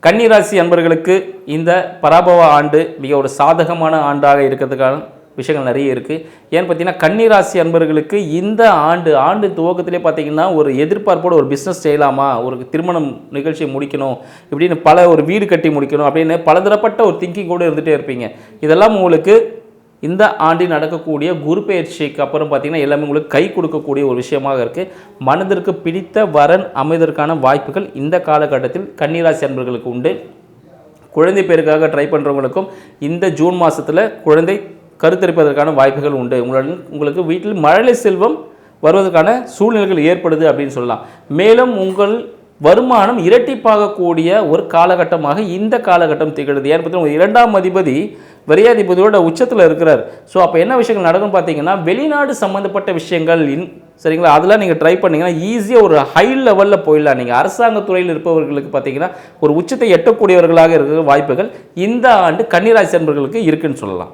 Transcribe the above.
கன்னிராசி அன்பர்களுக்கு இந்த பராபவ ஆண்டு மிக ஒரு சாதகமான ஆண்டாக இருக்கிறதுக்கான விஷயங்கள் நிறைய இருக்குது. ஏன்னு பார்த்தீங்கன்னா கன்னிராசி அன்பர்களுக்கு இந்த ஆண்டு துவக்கத்திலே பார்த்தீங்கன்னா ஒரு எதிர்பார்ப்போடு ஒரு பிஸ்னஸ் செய்யலாமா, ஒரு திருமணம் நிகழ்ச்சியை முடிக்கணும், இப்படின்னு ஒரு வீடு கட்டி முடிக்கணும் அப்படின்னு பலதரப்பட்ட ஒரு திங்கிங் கூட இருந்துகிட்டே இருப்பீங்க. இதெல்லாம் உங்களுக்கு இந்த ஆண்டில் நடக்கக்கூடிய குரு பயிற்சிக்கு அப்புறம் பார்த்திங்கன்னா எல்லாமே உங்களுக்கு கை கொடுக்கக்கூடிய ஒரு விஷயமாக இருக்குது. மனதிற்கு பிடித்த வரன் அமைவதற்கான வாய்ப்புகள் இந்த காலகட்டத்தில் கன்னிராசி அன்பர்களுக்கு உண்டு. குழந்தை பேருக்காக ட்ரை பண்ணுறவங்களுக்கும் இந்த ஜூன் மாதத்தில் குழந்தை கருத்தரிப்பதற்கான வாய்ப்புகள் உண்டு. உங்களுக்கு வீட்டில் மழலை செல்வம் வருவதற்கான சூழ்நிலைகள் ஏற்படுது அப்படின்னு சொல்லலாம். மேலும் உங்கள் வருமானம் இரட்டிப்பாகக்கூடிய ஒரு காலகட்டமாக இந்த காலகட்டம் திகழுது. ஏன்னு பார்த்தீங்கன்னா 2ஆம் அதிபதி விரையாதிபதியோட உச்சத்தில் இருக்கிறார். ஸோ அப்போ என்ன விஷயங்கள் நடக்கும் பார்த்தீங்கன்னா வெளிநாடு சம்மந்தப்பட்ட விஷயங்கள் சரிங்களா, அதெல்லாம் நீங்கள் ட்ரை பண்ணிங்கன்னா ஈஸியாக ஒரு ஹை லெவலில் போயிடலாம். நீங்கள் அரசாங்கத்துறையில் இருப்பவர்களுக்கு பார்த்தீங்கன்னா ஒரு உச்சத்தை எட்டக்கூடியவர்களாக இருக்கிற வாய்ப்புகள் இந்த ஆண்டு கன்னிராசி அன்பர்களுக்கு இருக்குன்னு சொல்லலாம்.